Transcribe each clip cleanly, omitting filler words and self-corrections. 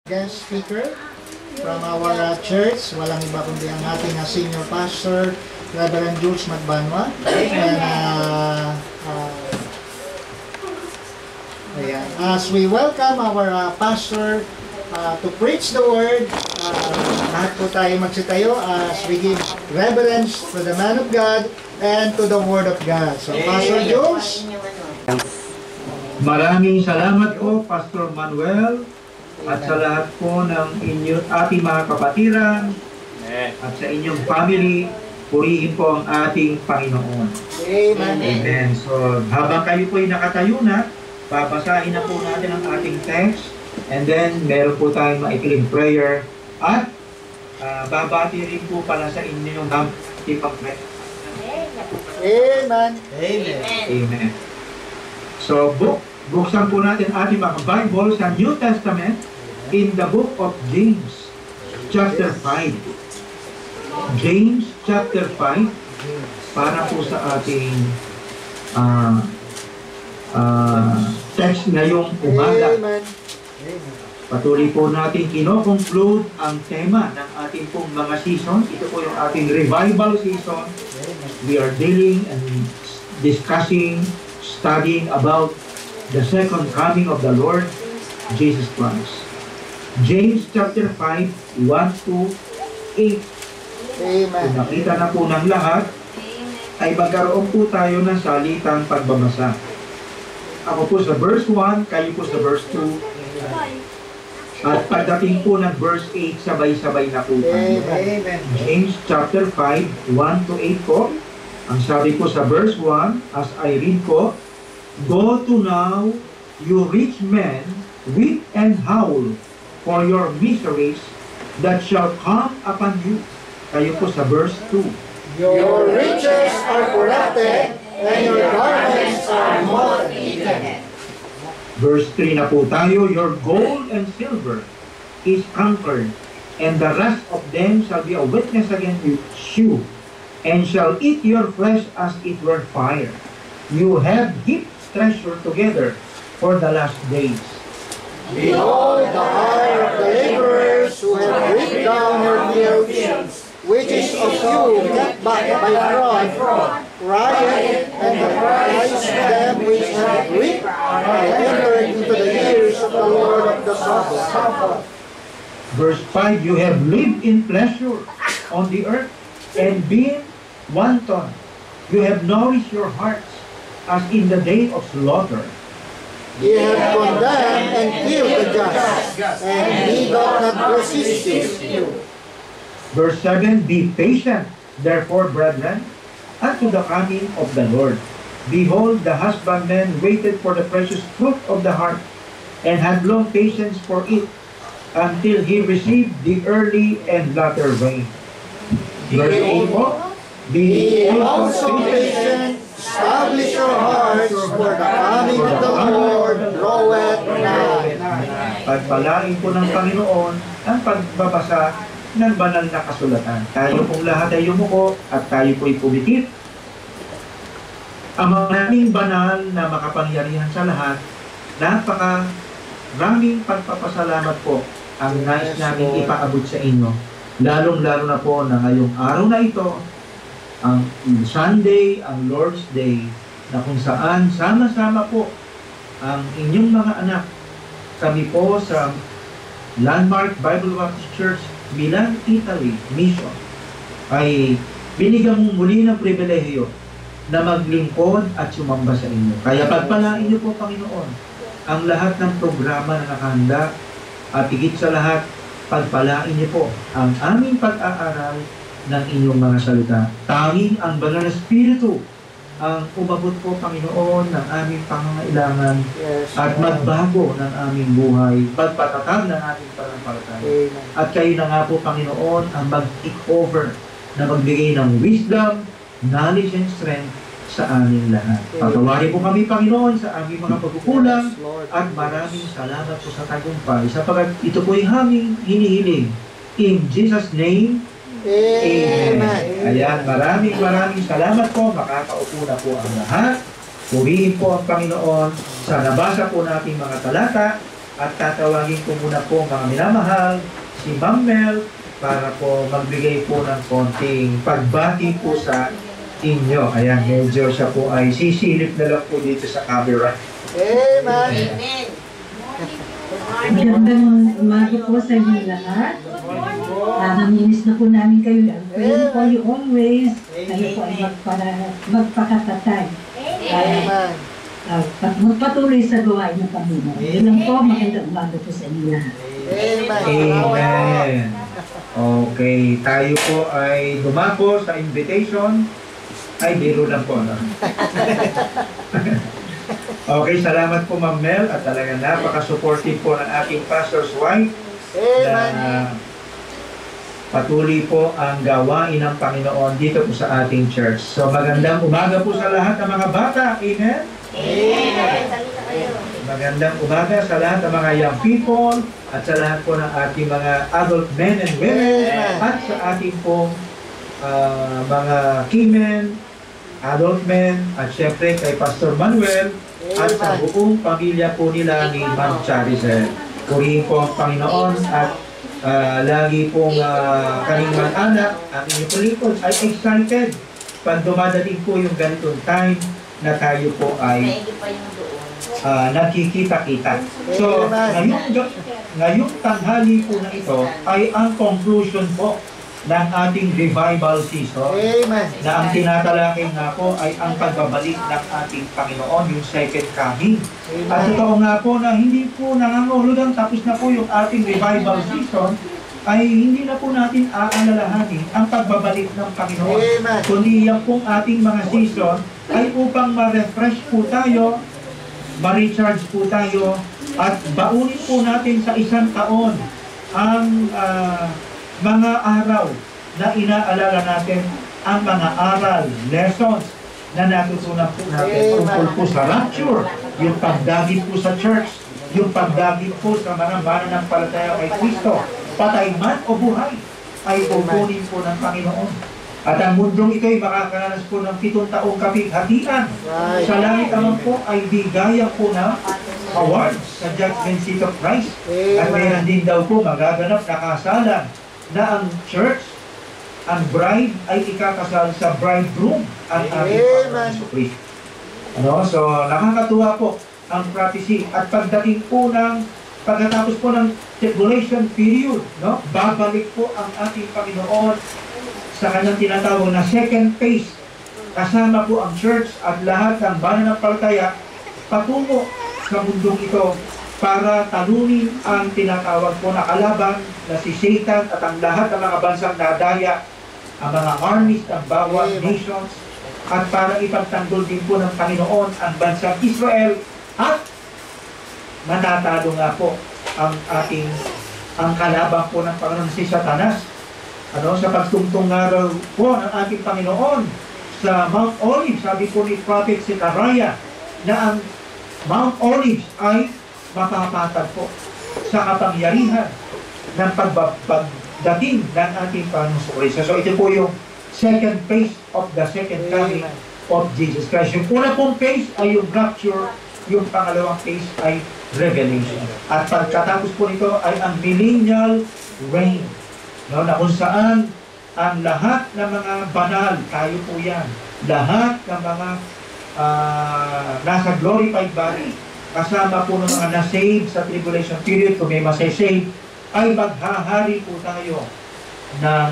Guest speaker from our church, walang iba kundi ang ating senior pastor, Reverend Jules Magbanwa. And as we welcome our pastor to preach the word, lahat po tayo magsitayo as we give reverence to the man of God and to the word of God. So, Pastor Jules. Maraming salamat po, Pastor Manuel, at sa lahat po ng ating mga kapatiran at sa inyong family. Purihin po ang ating Panginoon. Amen. Amen. So, habang kayo po ay nakatayo na, babasahin na po natin ang ating text, and then meron po tayong maikling prayer, at babati rin po pala sa inyong ipag-pray. Amen. Amen. Amen. So, buksan po natin ating mga Bible sa New Testament in the book of James, chapter 5. James, chapter 5, para po sa ating text ngayong umaga. Patuloy po natin kino-conclude ang tema ng ating pong mga season. Ito po yung ating revival season. We are dealing and discussing, studying about the second coming of the Lord Jesus Christ. James chapter 5, 1 to 8. Amen. Kung nakita na po ng lahat, ay magkaroon po tayo ng salitang pagbabasa. Ako po sa verse 1, kayo po sa verse 2. At pagdating po ng verse 8, sabay-sabay na po tayo. Amen. James chapter 5, 1 to 8 po. Ang sabi po sa verse 1, as I read po, go to now, you rich men, weep and howl for your miseries that shall come upon you. Kayo po sa verse 2. Your riches are corrupted, and your garments are moth-eaten. Verse 3 na po tayo, your gold and silver is conquered, and the rest of them shall be a witness against you, and shall eat your flesh as it were fire. You have heaped treasure together for the last days. Behold the hire of the laborers who have reaped down your fields, which is of you kept back by fraud, riot, and the price of them which have reaped are entered into the years of the Lord of the Sabbath. Verse 5, you have lived in pleasure on the earth and been wanton. You have nourished your hearts as in the day of slaughter. Ye have condemned and killed the just, and he doth not resist you. Verse 7, be patient, therefore, brethren, unto the coming of the Lord. Behold, the husbandman waited for the precious fruit of the heart, and had long patience for it, until he received the early and latter rain. Verse 8 po, Be also patient, establish your hearts, for the coming of the Lord draweth nigh. Pagpalain po ng Panginoon ang pagbabasa ng banal na kasulatan. Tayo pong lahat ay yumuko at tayo po'y pumikit. Ang maraming banal na makapangyarihan sa lahat, napakaraming pagpapasalamat po ang nais namin ipaabot sa inyo. Lalong-lalo na po na ngayong araw na ito, ang Sunday, ang Lord's Day, na kung saan sama-sama po ang inyong mga anak. Kami po sa Landmark Bible Baptist Church bilang Italy Mission ay binigyan mo muli ng pribilehiyo na maglingkod at sumamba sa inyo. Kaya pagpalain niyo po, Panginoon, ang lahat ng programa na nakahanda, at higit sa lahat, pagpalain niyo po ang aming pag-aaral ng inyong mga salita. Tanging ang banal na Espiritu ang umabot po, Panginoon, ng aming pangangailangan at magbago ng aming buhay, pagpatatag ng ating pananampalataya. At kayo na nga po, Panginoon, ang mag-take over na magbigay ng wisdom, knowledge, and strength sa aming lahat. Patawarin po kami, Panginoon, sa aming mga pagkukulang, at maraming salamat po sa tagumpay, sapagat ito po yung aming hinihiling. In Jesus' name, Amen. Ayan, maraming salamat po. Makakaupo na po ang lahat. Purihin po ang Panginoon sa nabasa po nating mga talata at tatawagin ko muna po mga minamahal, si Ma'am Mel, para po magbigay po ng konting pagbati po sa inyo. Ayan, medyo siya po ay sisilip na lang po dito sa camera. Amen. Amen. Magandang umaga po sa inyo lahat. Namimiss na po namin kayo. Pray po you always. Kayo po ay magpakatatag. Amen. Magpatuloy sa gawain ng Panginoon. Yun lang po, magandang umaga po sa inyo lahat. Amen. Amen. Okay, tayo po ay dumako sa invitation. Ay, biro lang po, no? Okay, salamat po Ma'am Mel at talagang napaka-supportive po ng ating pastor's wife na patuloy po ang gawain ng Panginoon dito po sa ating church. So magandang umaga po sa lahat ng mga bata. Amen? Amen. Magandang umaga sa lahat ng mga young people at sa lahat po ng ating mga adult men and women at sa ating po mga keymen, adult men at syempre kay Pastor Manuel at sa buong pamilya po nila ni Ma'am Charizel. Purihin po ang Panginoon at lagi pong kaming mag-anak, ang inyong palikod ay excited pag dumadating po yung ganitong time na tayo po ay nagkikita-kita. So, ngayong tanghali po na ito ay ang conclusion po ng ating revival season. Amen. Na ang tinatalakay nga po ay ang pagbabalik ng ating Panginoon, yung second coming. At totoo nga po na hindi po nangangahulugan tapos na po yung ating revival season, ay hindi na po natin aalalahanin ang pagbabalik ng Panginoon. Amen. Kundi yan pong ating mga season ay upang ma-refresh po tayo, ma-recharge po tayo, at baunin po natin sa isang taon ang mga araw na inaalala natin, ang mga aral, lessons na natutunan po natin tungkol po sa rapture, yung pagdagit po sa church, yung pagdagit po sa mga mananampalataya kay Kristo, patay man o buhay, ay pupunin po ng Panginoon. At ang mundong ito ay makakaranas po ng 7 taong kapighatian. Sa langit naman po ay bigayan po ng awards sa Judgment Seat of Christ. At mayroon din daw po magaganap na kasalan na ang church, ang bride ay ikakasal sa bridegroom, ang ating Panginoon Jesucristo. So, nakakatuwa po ang prophecy. At pagdating po pagkatapos po ng tribulation period, babalik po ang ating Panginoon sa kanyang tinatawag na second phase. Kasama po ang church at lahat ng mananampalataya patungo sa mundong ito para talunin ang tinatawag po na kalaban na si Satan at ang lahat ng mga bansang nadaya, ang mga armies ng bawat nations, at para ipagtanggol din po ng Panginoon ang bansang Israel at matatalo nga po ang kalaban po ng Panginoon si Satanas. Sa pagtungtong araw po ng ating Panginoon sa Mount Olives, sabi po ni Prophet Zechariah na ang Mount Olives ay mapapatag po sa kapangyarihan ng pagdating ng ating Panginoon sa Kristo. So ito po yung second phase of the second coming of Jesus Christ. Yung una pong phase ay yung rapture, yung pangalawang phase ay revelation. At pagkatapos po nito ay ang millennial reign, na kung saan ang lahat ng mga banal, tayo po yan, lahat ng mga nasa glorified body, kasama po ng mga na-save sa tribulation period, kung may masay-save, ay maghahari po tayo ng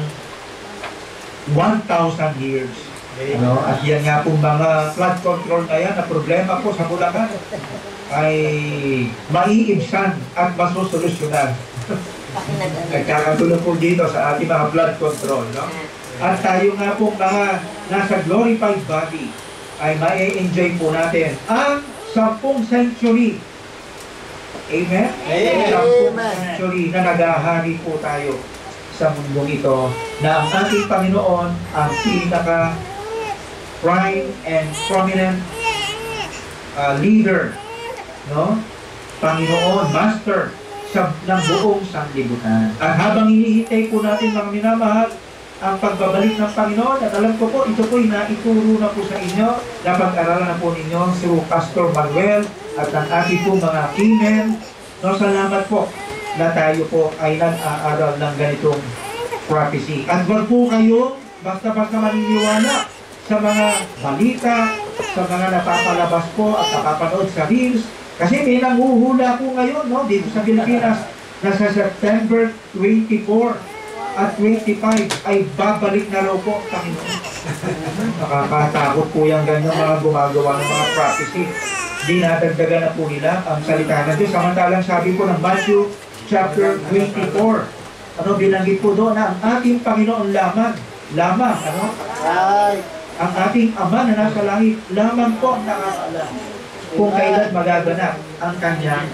1,000 years. At yan nga po mga flood control na yan, na problema po sa Bulacan, ay maiibsan at masusolusyonan. Nagkakatulong po dito sa ating mga flood control. At tayo nga po mga nasa glorified body, ay ma-enjoy po natin ang 10th century. Amen? Amen. 10th century na naghahari po tayo sa mundong ito, na ang ating Panginoon ang pinaka prime and prominent leader, Panginoon, Master ng buong sanglibutan. At habang hinihintay po natin mga minamahal ang pagbabalik ng Panginoon, at alam ko po, ito po'y naituro na po sa inyo, na pag-aralan na po ninyo through Pastor Manuel at ang ating po mga keymen No, salamat po na tayo po ay nag-aaral ng ganitong prophecy. At wag po kayo basta-basta maniniwala sa mga balita, sa mga napapalabas po at napapanood sa reels. Kasi may nanguhula po ngayon, no, dito sa Pilipinas, na sa September 24 at 25 ay babalik na raw po ang Panginoon. Nakakatakot po yung ganyan mga gumagawa ng mga prophecy. Dinadagdagan na po nila ang salita ng Diyos. Samantalang sabi po ng Matthew chapter 24, ano, binanggit po doon na ang ating Panginoon lamang, ano? Ang ating Ama na nasa langit, lamang po ang nakakaalam kung kailan magaganap ang kanyang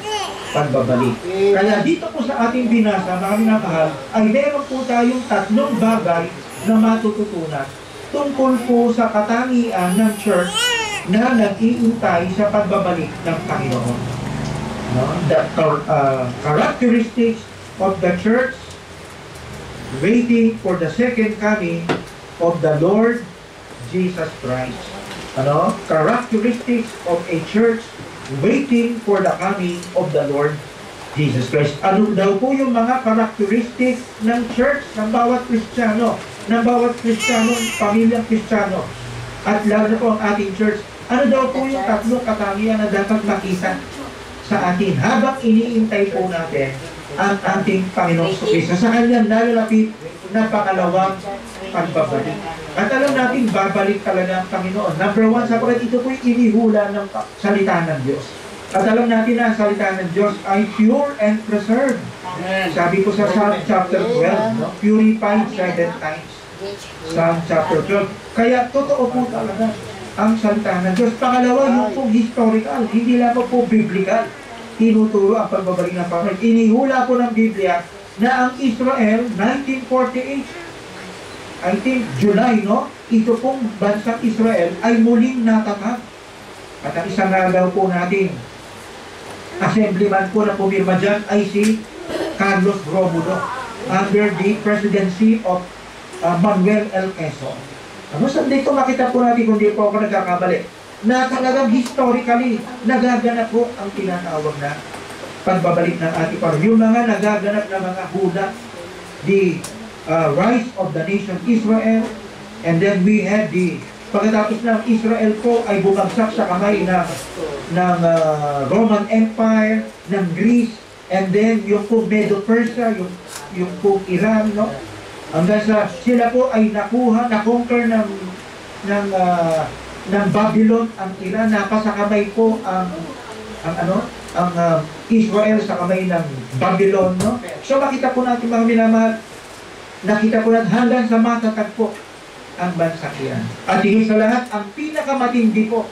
pagbabalik. Kaya dito po sa ating binasa, mga minamahal, ay meron po tayong tatlong bagay na matututunan tungkol po sa katangian ng church na nag-iintay sa pagbabalik ng Panginoon. No? The characteristics of the church waiting for the second coming of the Lord Jesus Christ. Ano? Characteristics of a church waiting for the coming of the Lord Jesus Christ. Ano daw po yung mga characteristics ng church, ng bawat Kristiyano, pamilyang Kristiyano, at lalo po ang ating church? Ano daw po yung tatlong katangian na dapat makita sa atin habang iniintay po natin ang ating Panginoong Kristo sa kanyang nalalapit na pangalawang pagbabalik? At alam natin, babalik talaga ang Panginoon. Number one, sapagkat ito po'y inihula ng salita ng Diyos. At alam natin na ang salita ng Diyos ay pure and preserved. Sabi ko sa Psalm chapter 12, no? Purified 7 times. Psalm chapter 12. Kaya totoo po talaga ang salita ng Diyos. Pangalawa, yung po historical, hindi lang po biblical. Tinuturo ang pagbabalik ng Panginoon. Inihula po ng Biblia na ang Israel, 1948, I think July, no? Ito pong bansang Israel ay muling natatag. At ang isang daw po natin, assemblyman po na pumirma dyan ay si Carlos Romulo under the presidency of Manuel L. Quezon. Ano, saan dito makita po natin, kung di po ako nagkakamali, na talagang historically nagaganap po ang tinatawag na pagbabalik ng ating Panginoon. Yung mga nagaganap na mga hula, the rise of the nation Israel, and then we had the pagkatapos ng Israel po ay bumagsak sa kamay ng Roman Empire, ng Greece, and then yung po Medo-Persia, yung po Iran, no? Hanggang sa sila po ay na-conquer ng Babylon ang Iran, napasa kamay po ang Israel sa kamay ng Babylon, no? So makita po natin mga minamahal, nakita ko lang hanggang sa matatag po ang bansang iyan. At higit sa lahat, ang pinakamatindi po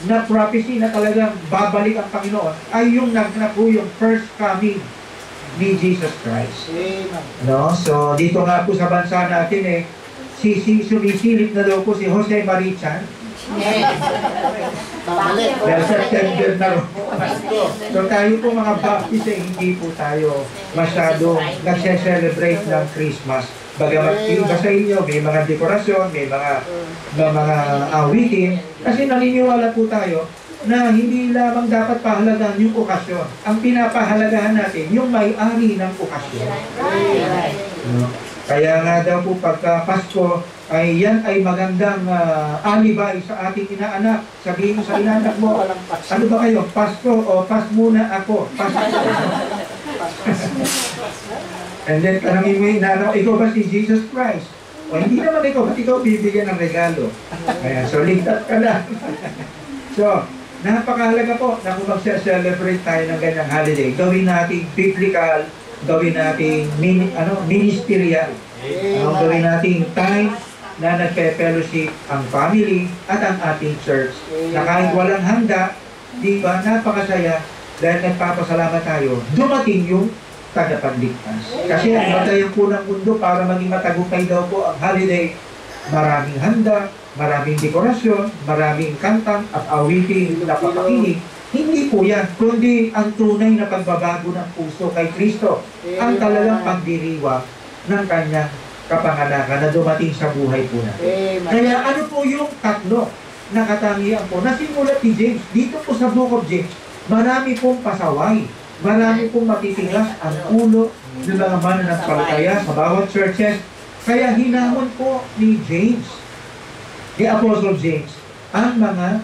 na prophecy na talagang babalik ang Panginoon ay yung nagnap po yung first coming ni Jesus Christ. No? So, dito nga po sa bansa natin sumisilip na daw po si Jose Marichan. Dahil September na rin. So tayo po mga Baptist hindi po tayo masyado nagse-celebrate ng Christmas. Bagamat iba sa inyo, may mga dekorasyon, may mga awitin. Kasi naniniwala po tayo na hindi lamang dapat pahalagahan yung okasyon. Ang pinapahalagahan natin, yung may-ari ng okasyon. No? Kaya nga daw po pagka Pasko, ay yan ay magandang alibay sa ating inaanak. Sabihin mo sa inaanak mo, ano ba kayo? Pasko o pas muna ako? Pasko. And then tanongin mo yung inaanak, ikaw ba si Jesus Christ? O hindi naman ikaw, ba't ikaw bibigyan ng regalo? Kaya so ligtat ka lang. So, napakahalaga po na kung mag-celebrate tayo ng ganyang holiday, gawin natin biblical, gawin natin ministerial, gawin natin time na nagpe-fellowship ang family at ang ating church. Na kahit walang handa, di ba, napakasaya dahil nagpapasalamat tayo, dumating yung tagapagligtas. Kasi ang batayan po ng mundo para maging matagumpay daw po ang holiday, maraming handa, maraming dekorasyon, maraming kantang at awitin na papakinig. Hindi po yan, kundi ang tunay na pagbabago ng puso kay Kristo, ang talagang pagdiriwang ng kanyang kapanganakan na dumating sa buhay po natin. Kaya ano po yung tatlo na katangian po na simulat ni James? Dito po sa Book of James, marami pong pasaway marami pong matitingas ang ulo ng mga mananampalataya sa bawat churches. Kaya hinamon po ni James, ni Apostle James, ang mga,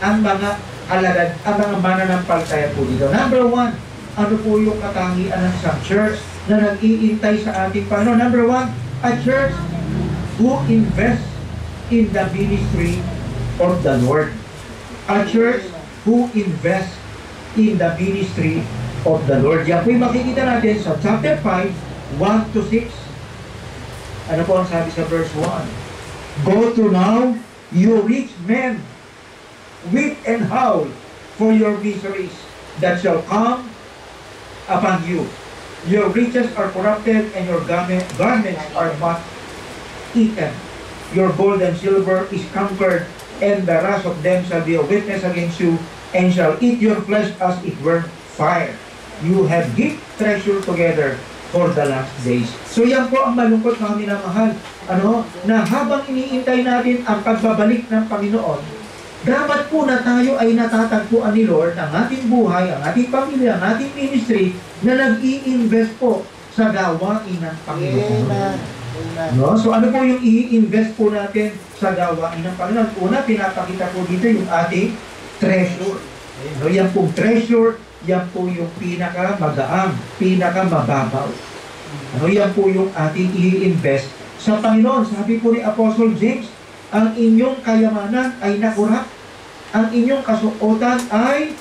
ang mga alagad, ang mga mananampalataya po dito. Number one, ano po yung katangian ng isang church na nag-iintay sa ating Panginoon? Number one, a church who invests in the ministry of the Lord. A church who invests in the ministry of the Lord. Yan po yung makikita natin sa chapter 5, 1 to 6. Ano po ang sabi sa verse 1? Go to now, you rich men, weep and howl for your miseries that shall come upon you. Your riches are corrupted, and your garments are moth eaten. Your gold and silver is conquered, and the wrath of them shall be a witness against you, and shall eat your flesh as it were fire. You have heaped treasure together for the last days. So yan po ang malungkot mga minamahal. Na habang iniintay natin ang pagbabalik ng Panginoon, dapat po na tayo ay natatagpuan ni Lord ang ating buhay, ang ating pamilya, ang ating ministry na nag-i-invest po sa gawain ng Panginoon. No? So ano po yung i-invest po natin sa gawain ng Panginoon? Una, pinapakita po dito yung ating treasure. No? Yan pong treasure, yan po yung pinaka-magaang, pinaka-mababaw. Yan po yung ating i-invest sa Panginoon. Sabi po ni Apostle James, ang inyong kayamanan ay nakurap, ang inyong kasuotan ay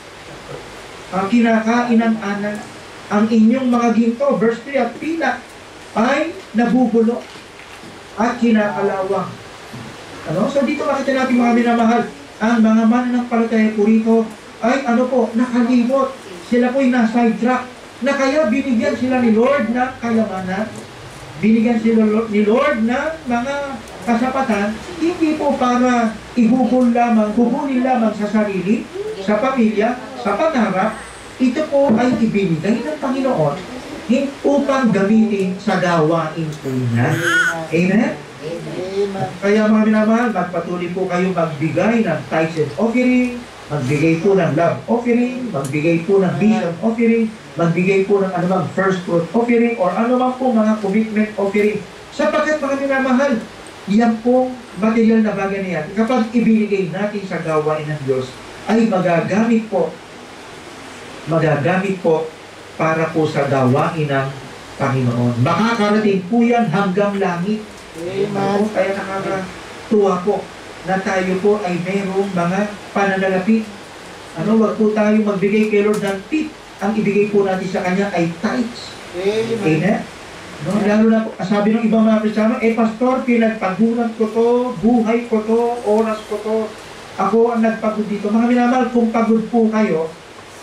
kinakain ng anak, ang inyong mga ginto, verse 3, at pila ay nabubulo at kinakalawang. So dito makita natin mga minamahal, ang mga mananampalataya po rito ay nakalimot. Sila po'y na-sidetrack, na kaya binigyan sila ni Lord ng kayamanan, binigyan sila ni Lord ng mga kasapatan, hindi po para ihubol lamang, hubulin lamang sa sarili, sa pamilya, sa pangarap. Ito po ay ibinigay ng Panginoon upang gamitin sa gawain po niya. Amen? Kaya mga minamahal, magpatuloy po kayo magbigay ng tithes and offering, magbigay po ng love offering, magbigay po ng vision offering, magbigay po ng anumang first fruit offering, or anumang po mga commitment offering. Sapagkat mga minamahal, yan pong material na bagay na yan, kapag ibinigay natin sa gawain ng Diyos, ay magagamit po para po sa gawain ng Panginoon. Makakarating po yan hanggang langit. Amen. Kaya nakakatuwa po na tayo po ay mayroong mga pananalapit. Wag po tayo magbigay kay Lord ng tip. Ang ibigay po natin sa Kanya ay tithes. Amen. Lalo na po, sabi ng ibang mga Kristiyano, pastor, pinagpaguran ko to, buhay ko to, oras ko to. Ako ang nagpagod dito. Mga minamahal, kung pagod po kayo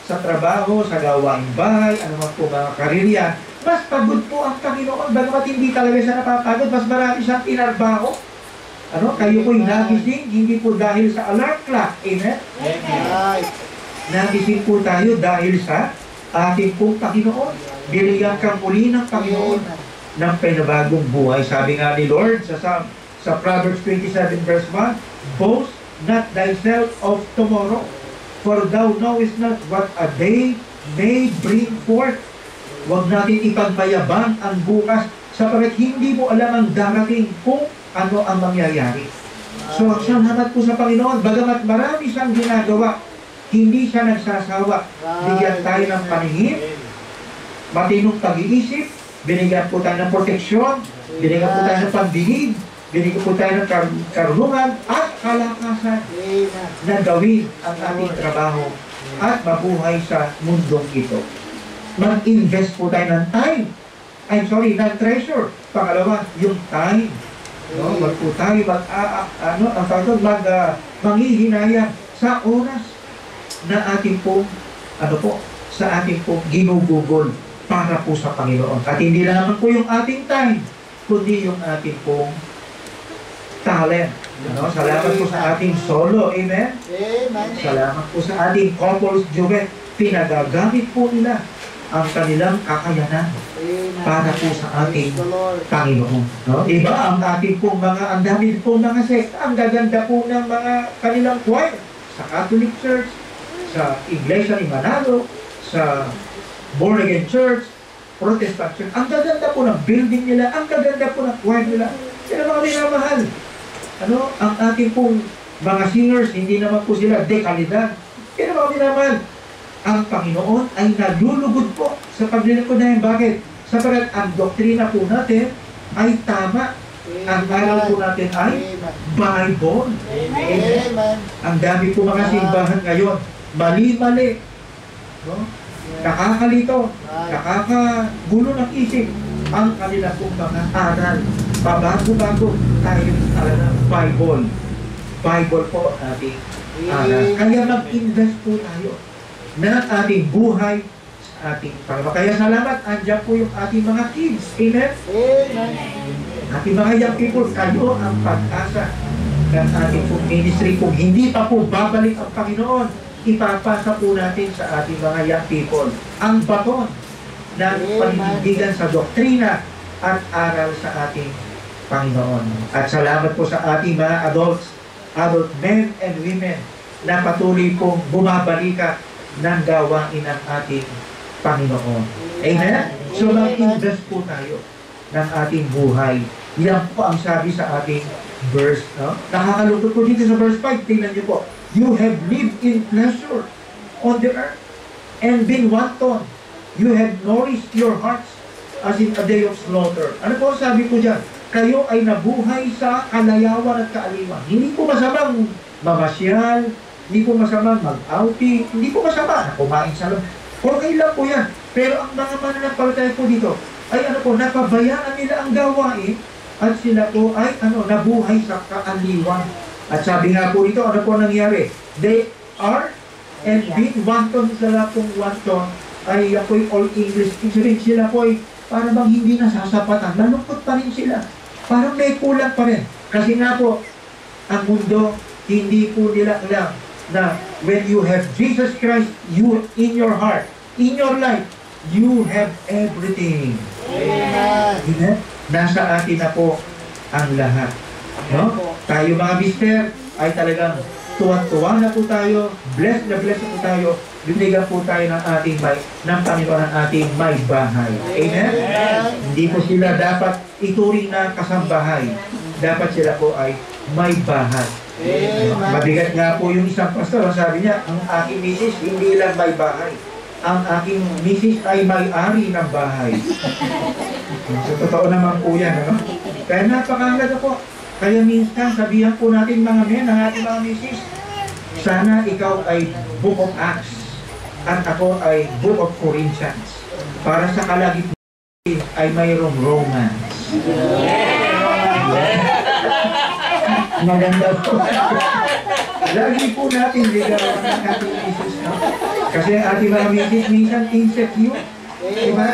sa trabaho, sa gawaing bahay, ano po mga karirya, mas pagod po ang Panginoon. Bagamat hindi talaga siya napapagod, mas marami siyang pinarbaho. Kayo po'y nagising, hindi po dahil sa alarm clock. Amen? Nagising po tayo dahil sa ating pong Panginoon. Binigyan kang muli ng Panginoon ng pinabagong buhay. Sabi nga ni Lord sa Proverbs 27 verse 1, boast not thyself of tomorrow, for thou knowest not what a day may bring forth. Huwag natin ipagmayabang ang bukas, sapagkat hindi mo alam ang darating kung ano ang mangyayari. So, salamat po sa Panginoon. Bagamat marami siyang ginagawa, hindi siya nagsasawa. Bigyan tayo ng paningin, matinong pag-iisip, binigyan po tayo ng proteksyon, binigyan po tayo ng pagdinig, binigyan po tayo ng karunungan at kalakasan na gawin ang ating trabaho at mabuhay sa mundong ito. Mag-invest po tayo ng time. ng treasure. Pangalawa, yung time. Wag po tayo manghihinayang sa oras na ating pong sa ating pong ginugugol para po sa Panginoon. At hindi naman po yung ating time, kundi yung ating pong talent. Salamat po sa ating solo. Amen? Amen. Salamat po sa ating couples duet. Pinagagamit po nila ang kanilang kakayanan para po sa ating Panginoon. Diba? Ang ating pong ang dami pong mga sekta, ang gaganda po ng mga kanilang choir sa Catholic Church, sa Iglesia ni Manalo, sa Born Again Church, Protestant Church. Ang gaganda po ng building nila, ang gaganda po ng choir nila. Kaya mga minamahal. Ang ating pong mga singers, hindi naman po sila dekalidad. Kaya mga minamahal, ang Panginoon ay nalulugod po sa paglilingkod na yan. Bakit? Sapagat ang doktrina po natin ay tama. Ang aral po natin ay Bible. Amen. Ang dami po mga simbahan ngayon, mali-mali. Nakakalito, nakakagulo ng isip ang kanilang pong mga aral. Pabago-bago tayo talaga Bible. Bible po ating aral. Kaya mag-invest po tayo ng ating buhay sa ating Panginoon. Kaya salamat, andyan po yung ating mga kids. Amen? Ating mga young people, kayo ang pag-asa ng ating pong ministry. Kung hindi pa po babalik ang Panginoon, ipapasa po natin sa ating mga young people ang baton ng paninindigan sa doktrina at aral sa ating Panginoon. At salamat po sa ating mga adult men and women na patuloy pong bumabalikan ng gawain ng ating Panginoon. Amen? So mag-invest po tayo ng ating buhay. Yan po ang sabi sa ating verse. Nakakalungkot po dito sa verse 5. Tingnan niyo po. You have lived in pleasure on the earth and been wanton. You have nourished your hearts as in a day of slaughter. Ano po sabi po dyan? Kayo ay nabuhay sa kalayawan at kaaliwan. Hindi po masamang mamasyal, hindi po masamang mag-outing, hindi po masama na kumain sa labas. Okay lang po yan. Pero ang mga mananampalataya po dito ay napabayaan nila ang gawain at sila po ay nabuhay sa kaaliwan. At sabi nga po ito, ano po nangyari? They are and being wanton, sila pong wanton ay po all English. Rin sila po ay para bang hindi nasasapatan. Malungkot pa rin sila. Parang may kulang pa rin. Kasi nga po, ang mundo, hindi po nila alam na when you have Jesus Christ in your heart, in your life, you have everything. Amen. Nasa atin na po ang lahat. No? Tayo mga mister ay talagang tuwa-tuwa na po tayo, blessed na po tayo, binigyan po tayo ng Panginoon ng ating may bahay. Amen? Hindi po sila dapat ituring na kasambahay. Dapat sila po ay may bahay. Mabigat nga po yung isang pastor, sabi niya, ang aking misis hindi lang may bahay. Ang aking misis ay may-ari ng bahay. So, totoo naman po yan. Kaya napakahalaga po. Kaya minsan, sabihan po natin mga men, ang ating mga misis, sana ikaw ay Book of Acts at ako ay Book of Corinthians. Para sa kalagitnaan ay mayroong romance. Maganda po. Lagi po natin ligawan ng ating misis. No? Kasi ang ating mga misis minsan insecure. Diba?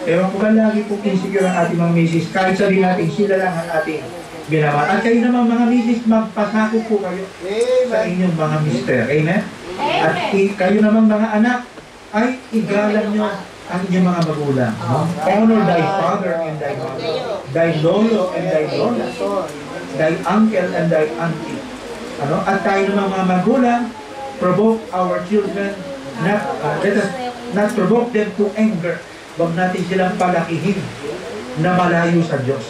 Ewan ko ba lagi po insecure ang ating mga misis. Kahit sabihin natin sila lang ang ating ginawa. At kayo naman mga misis, magpasakot po kayo sa inyong mga mister. Amen? At kayo naman mga anak, ay igalang nyo ang inyong mga magulang. No? Honor thy father and thy mother, thy lolo and thy lola, thy uncle and thy auntie. At tayo naman mga magulang, provoke our children, let us not provoke them to anger. Huwag natin silang palakihin na malayo sa Diyos.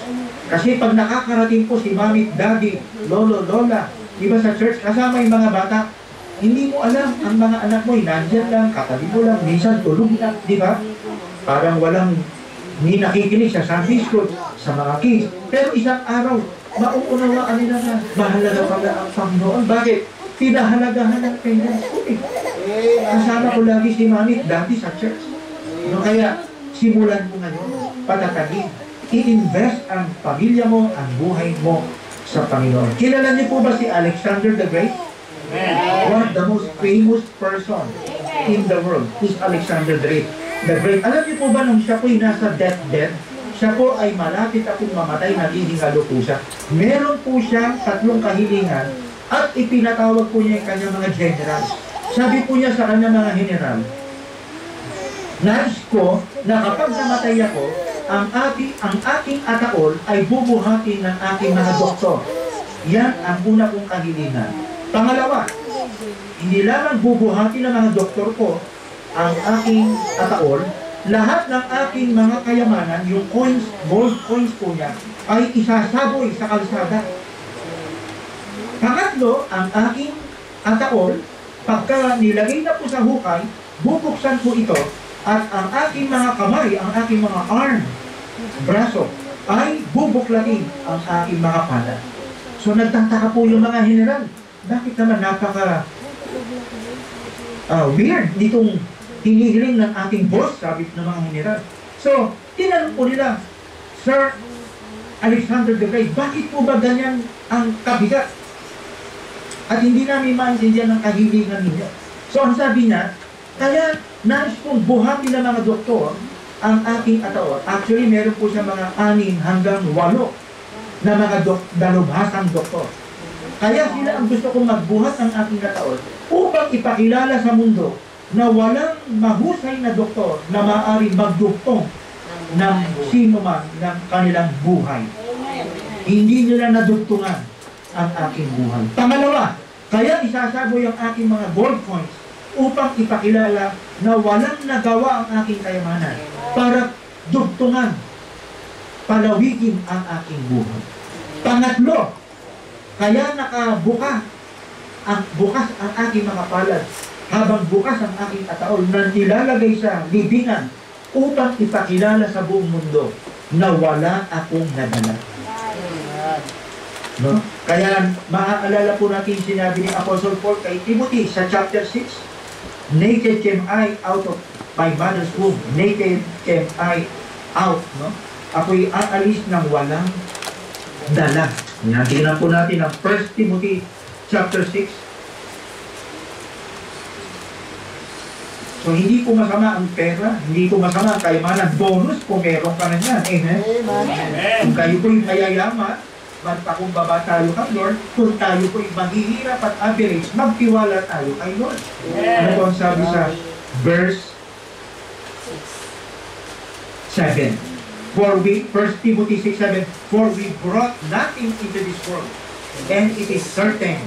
Kasi pag nakakarating po si mami, daddy, lolo, lola, iba sa church, kasama yung mga bata, hindi mo alam, ang mga anak mo, nandyan lang, katabi mo lang, minsan tulog na, di ba? Parang walang, hindi nakikinig sa Sunday school, sa mga kids. Pero isang araw, mauunawaan nila na, mahalaga pala ang Panginoon. Bakit? Pinahalagahan ng parents ko eh. Kasama ko lagi si mami, daddy sa church. Kaya, simulan mo ngayon, patatagin. I-invest ang pamilya mo, ang buhay mo sa Panginoon. Kilala niyo po ba si Alexander the Great? One of the most famous person in the world is Alexander the Great. Alam niyo po ba nung siya po'y nasa deathbed, siya po ay malapit akong mamatay, nagihingalo po siya. Meron po siya 3 kahilingan at ipinatawag po niya yung kanyang mga generals. Sabi po niya sa kanyang mga general, nais ko na kapag namatay ako, ang aking ataol ay bubuhatin ng aking mga doktor. Yan ang una kong kahilingan. Pangalawa, hindi lamang bubuhatin ng mga doktor ko ang aking ataol, lahat ng aking mga kayamanan, yung coins, gold coins po niya, ay isasaboy sa kalsada. Pangatlo, ang aking ataol, pagka nilagay na po sa hukay, bubuksan po ito, at ang aking mga kamay, ang aking mga arm, braso, ay bubuklatin ang aking mga palad. So nagtataka po yung mga general, bakit naman napaka weird nitong hinihiling ng ating boss, sabi ng mga general. So, tinanong po nila, Sir Alexander the Great, bakit po ba ganyan ang kabigat? At hindi namin maintindihan ng kahilingan ninyo. So, ang sabi niya, kaya nais kong buhatin ng mga doktor ang aking ataol. Actually, meron po siya mga 6 hanggang 8 na mga dalubhasang doktor. Kaya sila ang gusto kong magbuhat ng aking ataol upang ipakilala sa mundo na walang mahusay na doktor na maaaring magdugtong ng sino man ng kanilang buhay. Hindi nila nadugtungan ang aking buhay. Pangalawa, kaya isasaboy ang aking mga gold coins upang ipakilala na walang nagawa ang aking kayamanan para dugtungan, palawigin ang aking buhay. Pangatlo, kaya bukas ang aking mga palad habang bukas ang aking ataol na nilalagay sa libingan upang ipakilala sa buong mundo na wala akong nadala. No? Kaya maaalala po natin sinabi ni Apostle Paul kay Timothy sa chapter 6, naked came I out of my mother's womb, naked came I out. No? Ako'y aalis ng walang dala. Tingnan po natin ang 1 Timothy chapter 6. So, hindi po masama ang pera, hindi po masama ang kayamanan. Bonus po meron ka na yan. Amen? Amen. Kung kayo po'y mayayaman, magpakumbaba tayo kay Lord. Kung tayo po'y maghihirap at average, magtiwala tayo kay Lord. Ano po ang sabi sa verse 7? 1 Timothy 6:7, for we brought nothing into this world, and it is certain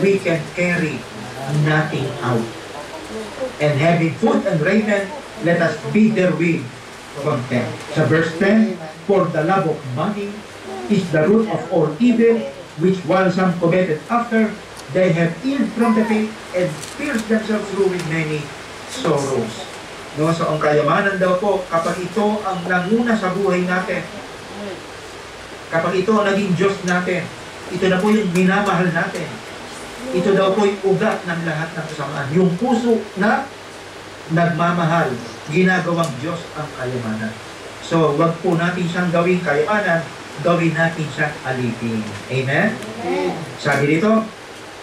we can carry nothing out. And having food and raiment, let us be therewith content. Sa verse 10, for the love of money is the root of all evil, which while some coveted after, they have ill from the faith and pierced themselves through with many sorrows. No, so ang kayamanan daw po, kapag ito ang nanguna sa buhay natin, kapag ito ang naging Diyos natin, ito na po yung minamahal natin. Ito daw po yung ugat ng lahat ng kasamaan. Yung puso na nagmamahal, ginagawang Diyos ang kayamanan. So, wag po natin siyang gawing kayamanan, gawin natin siyang alipin. Amen? Sabi dito,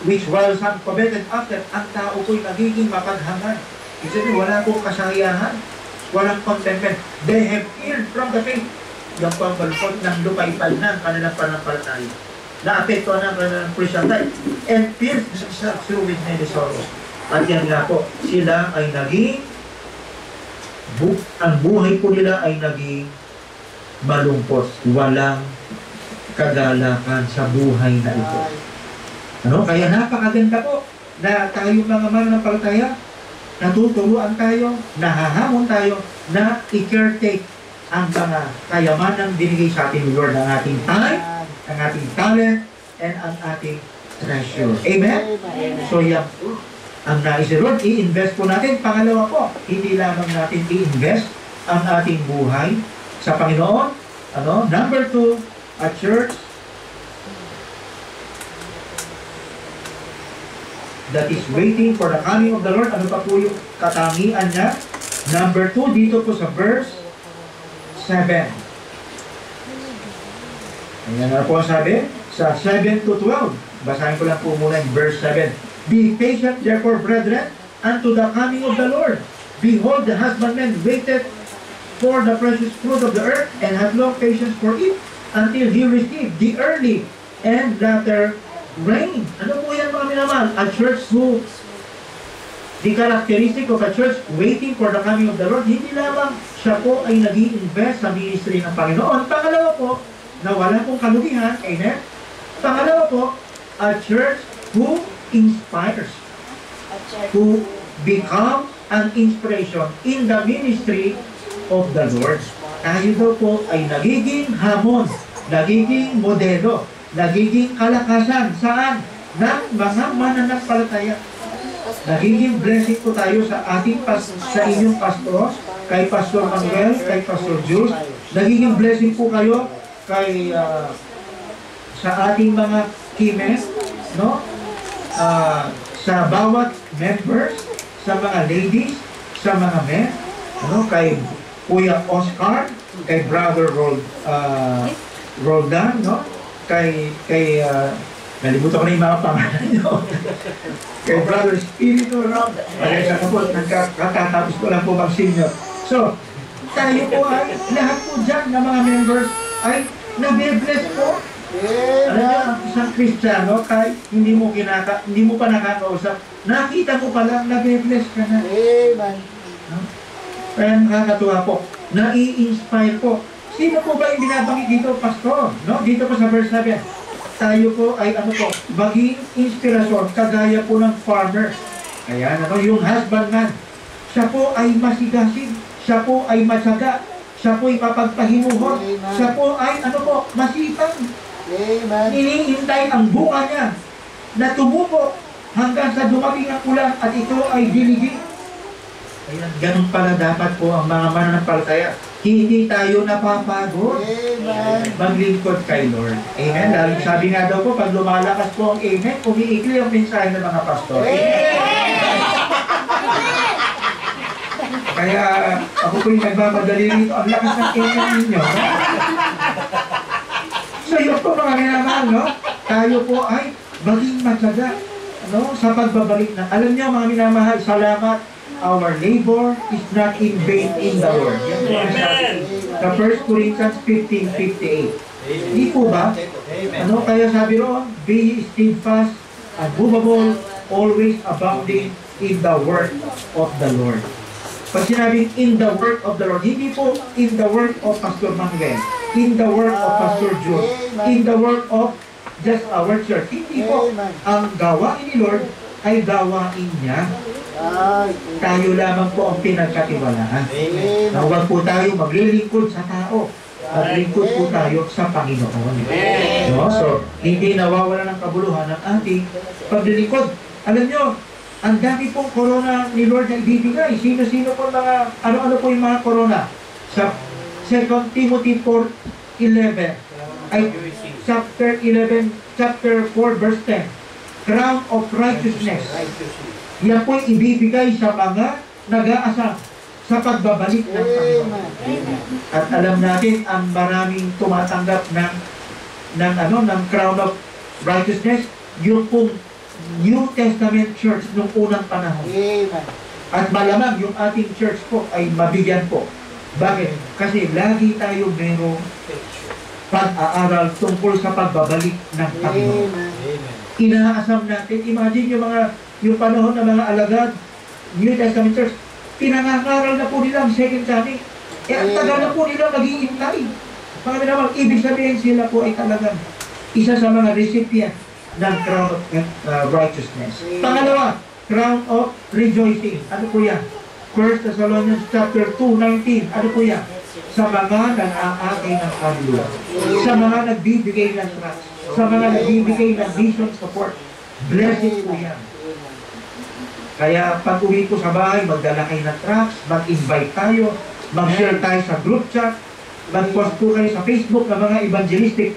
which while some coveted after, ang tao po'y nagiging mapaghangan. Kasi wala pong kasayahan, walang contentment. They have ill from the faith. Yung pambalpot ng lupay-pal ng kanilang panampalataya. Naapektuhan ng kanilang Christian life. And pierced themselves through with many sorrows. At yan nga po, sila ay naging, ang buhay po nila ay naging malungkot. Walang kagalakan sa buhay na ito. Ano? Kaya napakaganda po na tayo mga mananampalataya, natuturuan tayo, nahahamon tayo, na i-caretake ang mga kayamanang binigay sa ating Lord, ang ating time, ang ating talent, and ang ating treasure. Amen? So yan po, ang nais ni Lord, i-invest po natin. Pangalawa po, hindi lamang natin i-invest ang ating buhay sa Panginoon. Ano? Number 2, a church that is waiting for the coming of the Lord. Ano pa po yung katangian niya? Number 2, dito po sa verse 7. Ayan na po sabi, sa 7 to 12. Basahin ko lang po muna yung verse 7. Be patient, therefore, brethren, unto the coming of the Lord. Behold, the husbandman waited for the precious fruit of the earth, and had long patience for it, until he received the early and latter rain. Ano po yan mga minamahal? A church who, the characteristic of a church waiting for the coming of the Lord, hindi lamang siya po ay nag-i-invest sa ministry ng Panginoon. Pangalawa po, na wala pong kalugihan, amen? Pangalawa po, a church who inspires, who becomes ang inspiration in the ministry of the Lord. Tayo daw po ay nagiging hamon, nagiging modelo, nagiging kalakasan. Saan? Ng mga mananampalataya. Nagiging blessing po tayo sa ating sa inyong pastor, kay Pastor Manuel, kay Pastor Jules. Nagiging blessing po kayo kay sa ating mga kimes, no? Sa bawat members, sa mga ladies, sa mga men, ano, kay Kuya Oscar, kay Brother Roldan, no? Kay nalimutan ko na yung mga pangalan nyo. Kay Brother Espiritu, no? Pagkakita ko po, katatapos ko lang po mag-senior. So, tayo po ay, lahat po dyan ng mga members ay nabibless po. Alam niyo, ang isang Kristiyano, kahit hindi mo pa nakakausap, nakita mo pa lang, nabibless ka na. Amen. No? Kaya nakakatuwa po, nai-inspire po. Sino po ba yung binabanggit dito, Pastor? No? Dito po sa verse 7, tayo po ay maging inspirasyon, kagaya po ng farmer. Kaya yung husbandman, siya po ay masigasig, siya po ay matyaga, siya po ay mapagpahimuhon, siya po ay masipag. Amen. Iniintay ang bunga niya na tumubo hanggang sa dumating ang ulan at ito ay diligin. Kaya ganun pala dapat po ang mga mananampalataya. Hindi tayo napapagod. Amen. Maglingkod kay Lord. Amen. Dahil sabi nga daw po, pag lumalakas po ang amen, umiikli ang mensahe ng mga pastor. Kaya ako po yung nagmamadali rito. Ang lakas ng amen ninyo. So yun po mga minamahal, no? Tayo po ay maging matyaga, no? Sa pagbabalik na. Alam niyo mga minamahal, salamat. Our labor is not in vain in the Lord. Yan po ang sabi. Sa 1 Corinthians 15:58. Hindi po ba? Kaya sabi roon, be steadfast, unmovable, always abounding in the work of the Lord. Pag sinabing in the work of the Lord, hindi po in the work of Pastor Manuel, in the work of Pastor Jules, in the work of just our church. Hindi po. Ang gawain ni Lord ay gawain niya. Tayo lamang po ang pinagkatiwalaan. Na huwag po tayo maglilingkod sa tao. Maglingkod po tayo sa Panginoon. No? So, hindi nawawala ng kabuluhan ng ating paglilingkod. Alam nyo, ang dami pong corona ni Lord na ibibigay. Sino-sino po mga, ano-ano po yung mga corona? Sa 2 Timothy 4:11, ay chapter 4 verse 10, crown of righteousness. Yan po ibibigay sa mga nag-aasam sa pagbabalik ng Panginoon. At alam natin, ang maraming tumatanggap ng crown of righteousness, yung pong New Testament church nung unang panahon. At malamang yung ating church po ay mabigyan po. Bakit? Kasi lagi tayo merong pag-aaral tungkol sa pagbabalik ng Panginoon. Inaasam natin, imagine yung panahon ng mga alagad, New Testament church, pinangangaral na po nila ang second coming. Ang tagal na po nila mag-iintay. Mga minamang, ibig sabihin sila po ay talagang isa sa mga recipient ng crown of righteousness. Pangalawa, crown of rejoicing. Ano po yan? 1 Thessalonians chapter 2:19. Ano po yan? Sa mga nag-aakay ng kaluluwa. Sa mga nagbibigay ng trust. Sa mga nagbibigay ng mission support. Blessing po yan. Kaya pag uwi ko sa bahay, magdala kayo ng tracts, mag-invite tayo, mag-share tayo sa group chat, mag-post po kayo sa Facebook ng mga evangelistic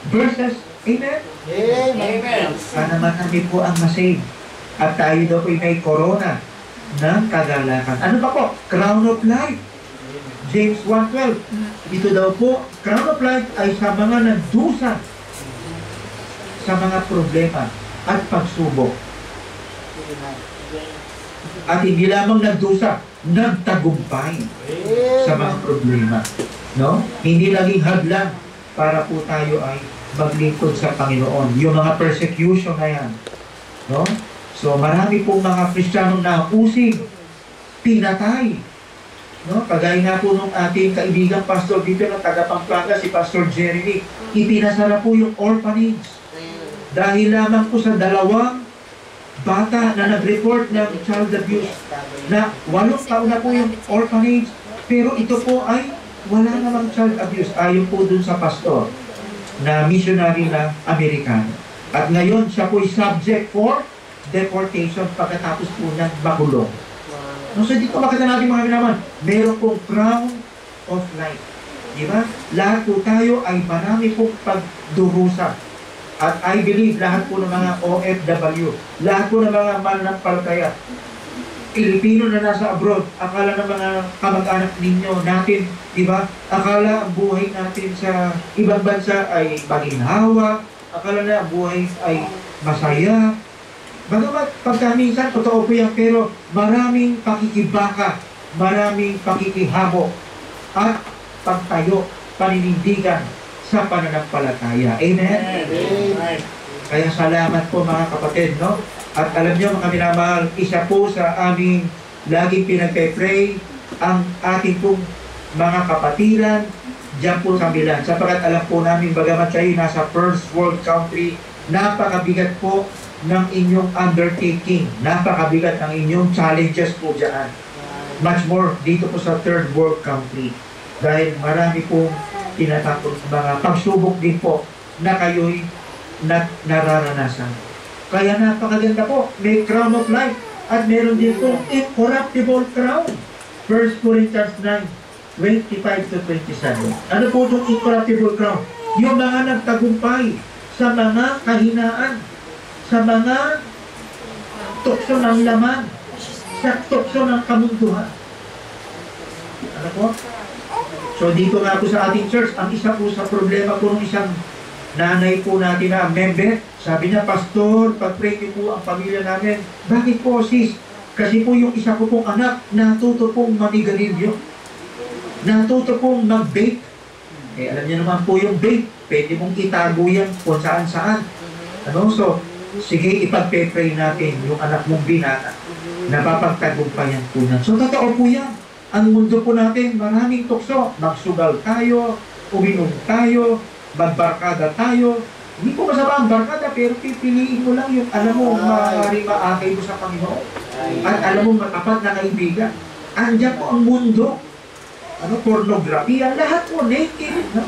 verses. Amen? Amen. Sana naman po ang masave. At tayo daw po may corona ng kagalakan. Ano pa po? Crown of life. James 1:12. Ito daw po, crown of life ay sa mga nagdusa sa mga problema at pagsubok. At hindi lamang nagdusa, nagtagumpay sa mga problema. No? Hindi laging hadlang para po tayo ay maglingkod sa Panginoon. Yung mga persecution na yan. No? So marami pong mga Kristiyanong nausig, pinatay. No? Kagaya nga po nung ating kaibigang pastor dito ng taga Pampanga, si Pastor Jeremy, ipinasara po yung orphanage. Dahil lamang po sa 2 bata na nag-report ng child abuse na 8 taon na po yung orphanage, pero ito po ay wala namang child abuse. Ayon po dun sa pastor na missionary na Amerikano. At ngayon, siya po ay subject for deportation pagkatapos po niyang makulong. So dito makita natin mga minaman, meron pong crown of life. Diba? Lahat po tayo ay marami pong pagdurusa. At I believe lahat po ng mga OFW, lahat po ng mga mananampalataya, Pilipino na nasa abroad, akala ng mga kamag-anak ninyo natin, diba? Akala ang buhay natin sa ibang bansa ay maginhawa, akala na ang buhay ay masaya. Bagamat pagkaminsan, totoo po yan, pero maraming pakikibaka, maraming pakikihamo, at pagtayo, paninindigan sa pananampalataya. Amen? Amen. Kaya salamat po mga kapatid, no? At alam niyo mga minamahal, isa po sa aming laging pinagpe-pray ang ating pong mga kapatiran diyan po sa Milan. Sapagkat alam po namin bagamat kayo nasa first world country, napakabigat po ng inyong undertaking. Napakabigat ng inyong challenges po diyan. Much more dito po sa third world country. Dahil marami pong tinatapos mga pagsubok din po na kayo'y nararanasan. Kaya napakaganda po, may crown of life at meron din po incorruptible crown. 1 Corinthians 9, 25 to 27. Ano po itong incorruptible crown? Yung mga nagtagumpay sa mga kahinaan, sa mga tukso ng laman, sa tukso ng kamunduhan. Ano po? So dito nga po sa ating church, ang isa po sa problema po ng isang nanay po natin na member, sabi niya, Pastor, pag-pray niyo po ang pamilya namin. Bakit po sis? Kasi po yung isa ko pong anak, natuto pong manigarilyo. Natuto pong mag-bake. Eh alam niyo naman po yung bake, pwede mong itago yan kung saan-saan. Ano? So, sige ipag-pray natin yung anak mong binata. Napapagtagumpayan po yan. So totoo po yan. Ang mundo po natin, maraming tukso. Magsugal tayo, uminom tayo, magbarkada tayo. Hindi po masama ang barkada, pero pipiliin mo lang yung alam mo, maaaring maakay mo sa Panginoon. At alam mo, matapat na kaibigan. Andiyan po ang mundo. Ano, pornografiya, lahat po naked. No?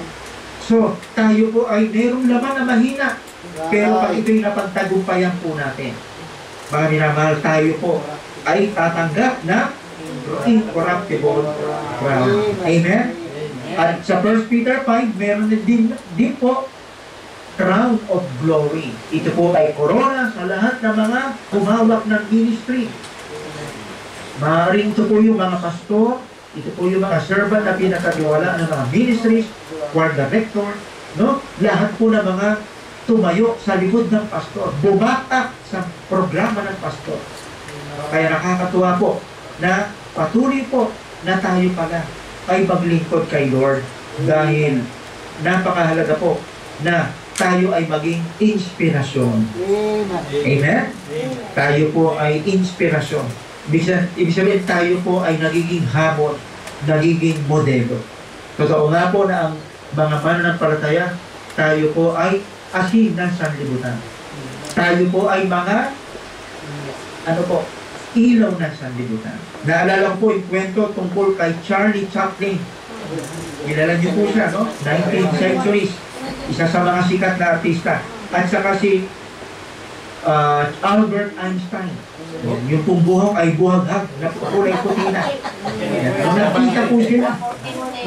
So, tayo po ay mayroong laman na mahina. Pero pag ito'y napagtagumpayan po natin, mga minamahal, tayo po ay tatanggap na incorruptible crown. Amen? At sa 1 Peter 5, meron din po crown of glory. Ito po ay corona sa lahat ng mga humawak ng ministry. Maaaring ito po yung mga pastor, ito po yung mga servant na pinakatiwala ng mga ministries, choir director, no? Lahat po ng mga tumayo sa likod ng pastor, bumatak sa programa ng pastor. Kaya nakakatuwa po na patuloy po na tayo pala ay maglingkod kay Lord dahil napakahalaga po na tayo ay maging inspirasyon. Amen? Tayo po ay inspirasyon. Ibig sabihin tayo po ay nagiging hamon, nagiging modelo. Totoo nga po na ang mga mananampalataya, tayo po ay asin ng sanlibutan. Tayo po ay mga ilaw ng sanlibutan. Naalala ko po yung kwento tungkol kay Charlie Chaplin. Kilala niyo po siya, no? 19th centuries. Isa sa mga sikat na artista. At saka si Albert Einstein. Yung pong buhok ay buhaghag na kulay puti na. Nakita po sila.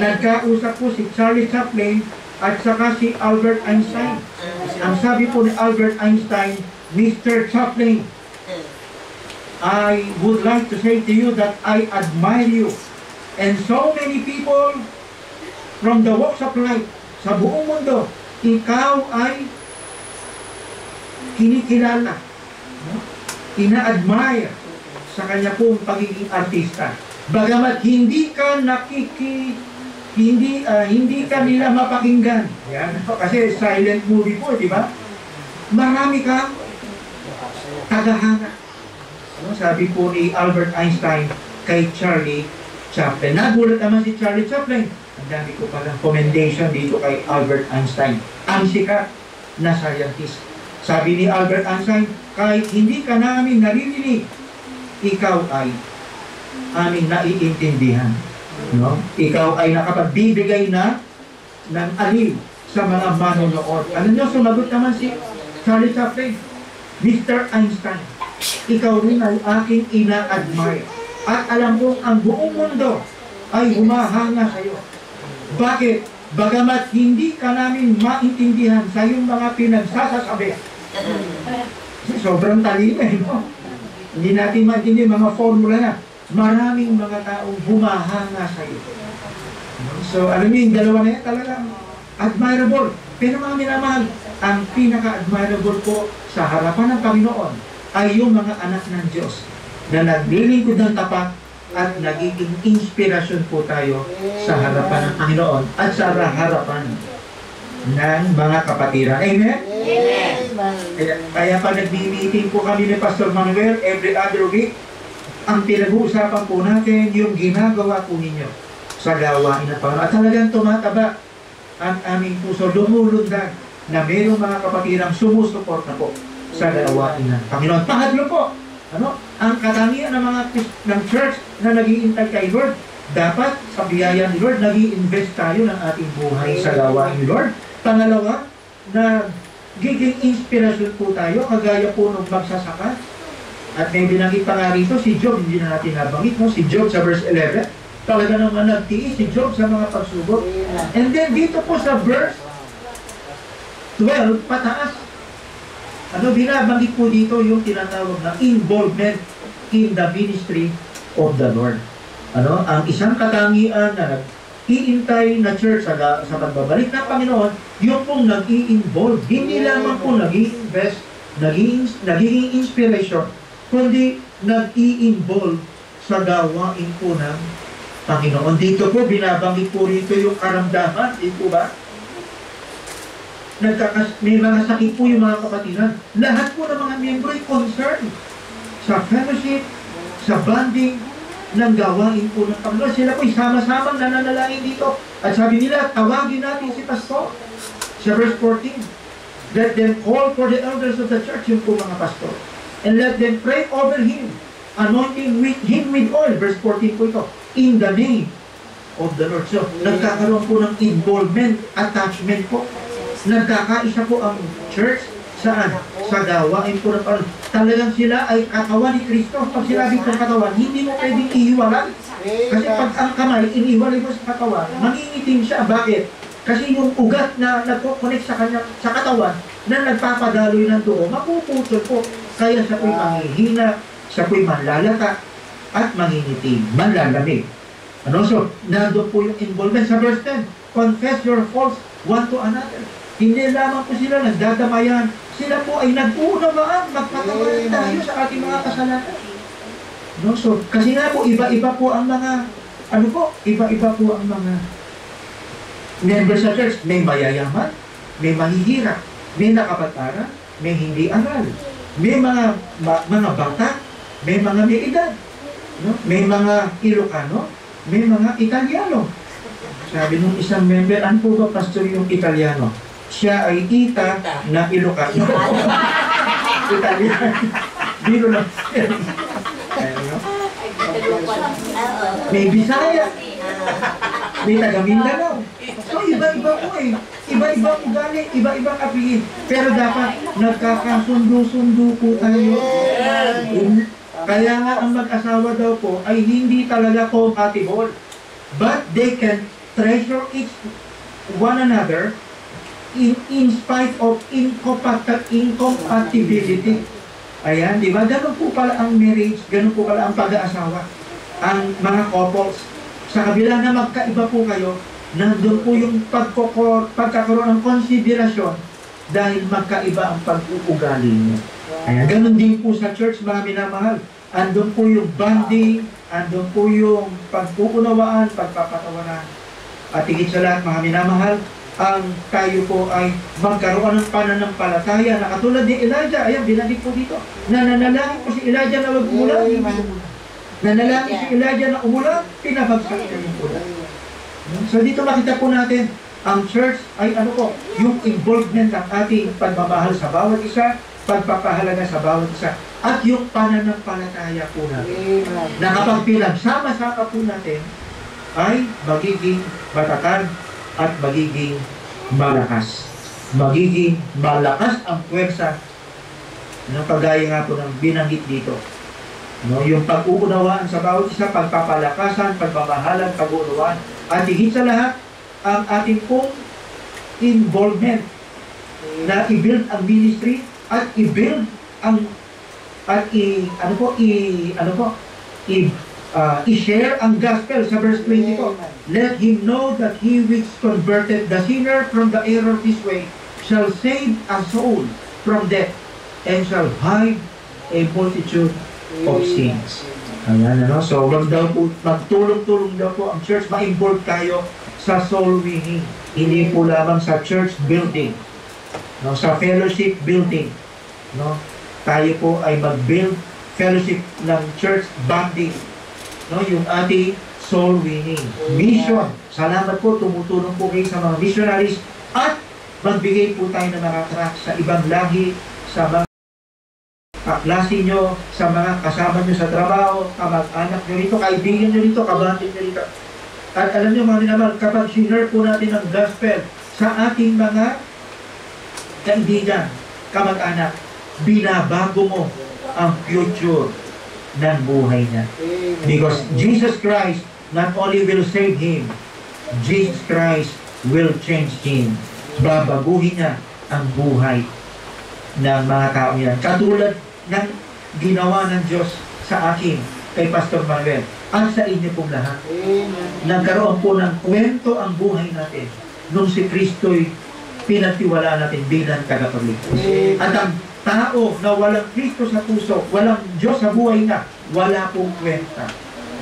Nagkausap po si Charlie Chaplin at saka si Albert Einstein. Ang sabi po ni Albert Einstein, Mr. Chaplin, I would like to say to you that I admire you. And so many people from the walks of life, sa buong mundo, ikaw ay kinikilala, no? Ina-admire sa kanya pong pagiging artista. Bagamat hindi ka hindi ka nila mapakinggan. Yan. Kasi silent movie po, di ba? Marami kang tagahanga. Sabi po ni Albert Einstein kay Charlie Chaplin. Nagulat naman si Charlie Chaplin. Ang dami ko palang commendation dito kay Albert Einstein. Ang sikat na scientist. Sabi ni Albert Einstein, kahit hindi ka namin naririnig, ikaw ay aming naiintindihan. No? Ikaw ay nakapagbibigay na ng aliw sa mga manonood. Alam nyo, sumagot naman si Charlie Chaplin, Mr. Einstein, ikaw rin ay aking ina-admire. At alam kong ang buong mundo ay humahanga sa iyo. Bakit? Bagamat hindi ka namin maintindihan sa iyong mga pinagsasasabi. Sobrang talino eh, no? Hindi natin maintindihan mga formula na. Maraming mga taong humahanga sa iyo. So, alam niyo, yung dalawa na yan talagang admirable. Pero mga minamahal, ang pinaka-admirable po sa harapan ng Panginoon ay yung mga anak ng Diyos na naglilingkod ng tapat at nagiging inspirasyon po tayo sa harapan ng Panginoon at sa harapan ng mga kapatiran. Amen? Amen. Kaya pa nag-meeting po kami ni Pastor Manuel every other week, ang pinag-uusapan po natin yung ginagawa po ninyo sa gawain ng Panginoon. At talagang tumataba ang aming puso, lumulundag na mayroong mga kapatirang sumusuporta po sa gawain ng Panginoon. Pangatlo po, ang katangian ng mga ng church na nag-iintay kay Lord, dapat sa biyaya ni Lord, nag-i-invest tayo ng ating buhay sa gawain ni Lord. Pangalawa, na giging inspirasyon po tayo, kagaya po ng magsasaka. At may binanggit pa nga rito, si Job, hindi na natin nabangit, no? Si Job sa verse 11, talaga naman nagtiis si Job sa mga pagsubok. And then dito po sa verse 12, pataas, binabanggit po dito yung tinatawag na involvement in the ministry of the Lord. Ang isang katangian na nag-iintay na church sa pagbabalik ng Panginoon, yung pong nag-i-involve, hindi lamang po nag-i-invest, nagiging inspiration, kundi nag-i-involve sa gawain po ng Panginoon. Dito po, binabanggit po rito yung karamdaman, di po ba? May mga sakit po yung mga kapatiran. Lahat po ng mga miyembro ay concerned sa fellowship, sa bonding ng gawain po ng Panginoon. Sila po sama-samang nananalangin dito. At sabi nila, tawagin natin si Pastor. Sa verse 14, let them call for the elders of the church, yung po mga pastor. And let them pray over him, anointing him with oil. Verse 14 po ito, in the name of the Lord. So, nagkakaroon po ng involvement, attachment po. Nagkakaisa po ang church saan? Sa gawain po ng Panginoon. Talagang sila ay katawan ni Kristo. Pag sinabi kong katawan, hindi mo pwedeng iiwalan. Kasi pag ang kamay, iniiwalay mo sa katawan, mangingitim siya. Bakit? Kasi yung ugat na nagko-connect sa kanya, sa katawan, na nagpapadaloy ng dugo, mapuputol po. Kaya siya po'y manghihina, siya po'y manlalata, at mangingitim, manlalamig. So, nandun po yung involvement sa verse 10. Confess your faults one to another. Hindi lamang po sila nagdadamayan, sila po ay nag-uunawaan, magpatawaran tayo sa ating mga kasalanan. So, kasi nga po, iba-iba po ang mga, iba-iba po ang mga members sa church. May mayayaman, may mahihirap, may nakapatara, may hindi aral. May mga bata, may mga may edad, may mga Ilocano, may mga Italiano. Sabi nung isang member, ano po ba pastor yung Italiano? Siya ay Ita na Ilocano. Italiano. Biro lang. May Bisaya. May taga Mindanao. So, iba-iba po eh. Iba-iba ugali, iba-iba kapigin. Pero dapat nagkakasundo-sundo po tayo. Kaya nga ang mag-asawa daw po ay hindi talaga compatible. But they can treasure one another in spite of incompatibility. Ayan, di ba? Ganun po pala ang marriage, ganun po pala ang pag-aasawa. Ang mga couples, sa kabila na magkaiba po kayo, nandun po yung pagkakaroon ng konsiderasyon dahil magkaiba ang pag-uugali niyo. Ayan, ganun din po sa church, mga minamahal. Andun po yung bonding, andun po yung pagpupunawaan, pagpapatawanan. At higit sa lahat, mga minamahal, ang tayo po ay magkaroon ng pananampalataya na katulad ni Elijah. Ayan, binanggit po dito. Nananalangin po si Elijah na wag umulan. Nanalangin si Elijah na umulan, pinabagsak niya yung ulan. So dito makita po natin Ang church ay ano po, yung involvement ng ating pagmamahal sa bawat isa, pagpapahalaga sa bawat isa, at yung pananampalataya po natin. Amen. Na kapag pinagsama-sama po natin, ay magiging matatag at magiging malakas. Magiging malakas ang puwersa na kagaya nga po ng binanggit dito. No, yung pag-uunawaan sa bawat isa, pagpapalakasan, pagmamahalan, pag-uunawaan, at higit sa lahat, ang ating pong involvement na i-build ang ministry at i-build ang i-share ang gospel sa verse 20 po. Let him know that he which converted the sinner from the error of his way shall save a soul from death and shall hide a multitude of sins. Ayan, ano? So, wag daw po, magtulong-tulong daw po ang church, ma-involve tayo sa soul winning. Hindi po lamang sa church building, no? Sa fellowship building, no? Tayo po ay mag-build fellowship ng church bonding, no? Yung ating soul winning. Mission. Salamat po, tumutulong po kayo sa mga missionaries at magbigay po tayo ng mga tracts sa ibang lahi, sa mga kaklase nyo, sa mga kasama nyo sa trabaho, kamag-anak nyo rito, kaibigan nyo rito, kabatid nyo rito. At alam nyo mga minamahal, kapag sinare po natin ang gospel sa ating mga kaibigan, kamag-anak, binabago mo ang future ng buhay niya. Because Jesus Christ not only will save him, Jesus Christ will change him. Babaguhin niya ang buhay ng mga tao yan. Katulad ng ginawa ng Diyos sa akin, kay Pastor Manuel, at sa inyo pong lahat. Nagkaroon po ng kwento ang buhay natin nung si Kristo'y pinatiwala natin bilang tagapagligtas. At ang tao na walang Kristo sa puso, walang Diyos sa buhay niya, wala pong kwenta.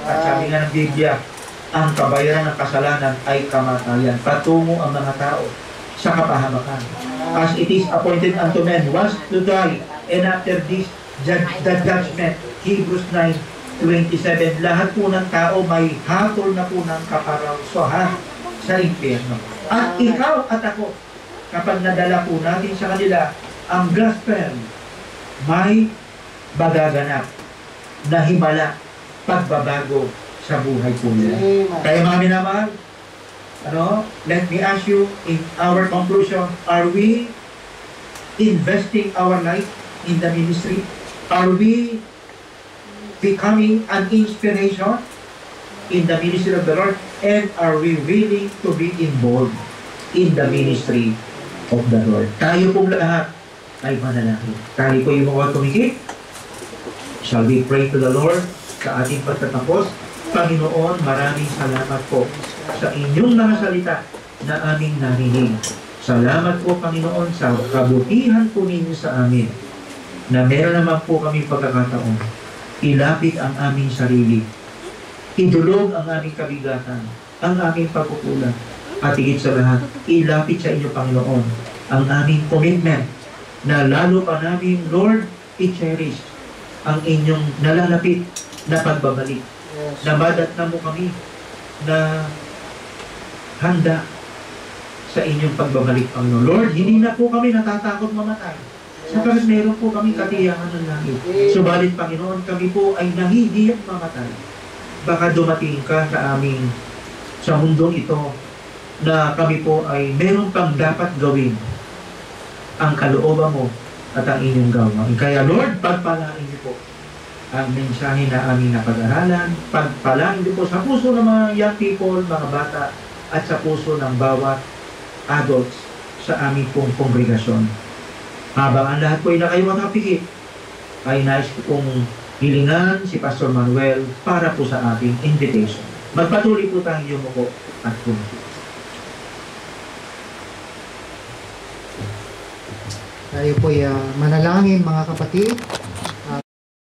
At sabi nga ng Biblia, ang kabayaran ng kasalanan ay kamatayan. Patungo ang mga tao sa kapahamakan. As it is appointed unto men once to die, and after this, the judgment. Hebrews 9:27. Lahat po ng tao may hatol na po ng kaparusahan sa impyerno. At ikaw at ako, kapag nadala po natin sa kanila ang gospel, may magaganap na himala, pagbabago sa buhay po nila. Kaya mga minamahal, let me ask you in our conclusion, are we investing our life in the ministry? Are we becoming an inspiration in the ministry of the Lord? And are we willing to be involved in the ministry of the Lord? Tayo pong lahat ay manalangin. Tayo po yung mga tumikit. Shall we pray to the Lord sa ating pagtatapos? Panginoon, maraming salamat po sa inyong mga salita na aming narinig. Salamat po, Panginoon, sa kabutihan po ninyo sa amin na meron naman po kami pagkakataon. Ilapit ang aming sarili. Idulog ang aming kabigatan, ang aming pagkukulang. At higit sa lahat, ilapit sa inyo, Panginoon, ang aming commitment na lalo pa namin, Lord, i-cherish ang inyong nalalapit na pagbabalik. Namadat na mo kami na handa sa inyong pagbabalik, Panginoon. Lord, hindi na po kami natatakot mamatay. Sapagkat meron po kami katiyakan ng langit. Subalit, Panginoon, kami po ay nahihiyang mamatay. Baka dumating ka sa aming sa mundong ito na kami po ay meron pang dapat gawin ang kalooban mo at ang inyong gawin. Kaya, Lord, pagpalain niyo po ang mensahe na aming napag-aralan, pagpalain niyo po sa puso ng mga young people, mga bata, at sa puso ng bawat adults sa aming pong kongregasyon. Habang ang lahat po ay na kayo makapikit, ay nais ko pong hilingan si Pastor Manuel para po sa ating invitation. Magpatuloy po tayong yumuko at pumikit. Tayo po manalangin, mga kapatid.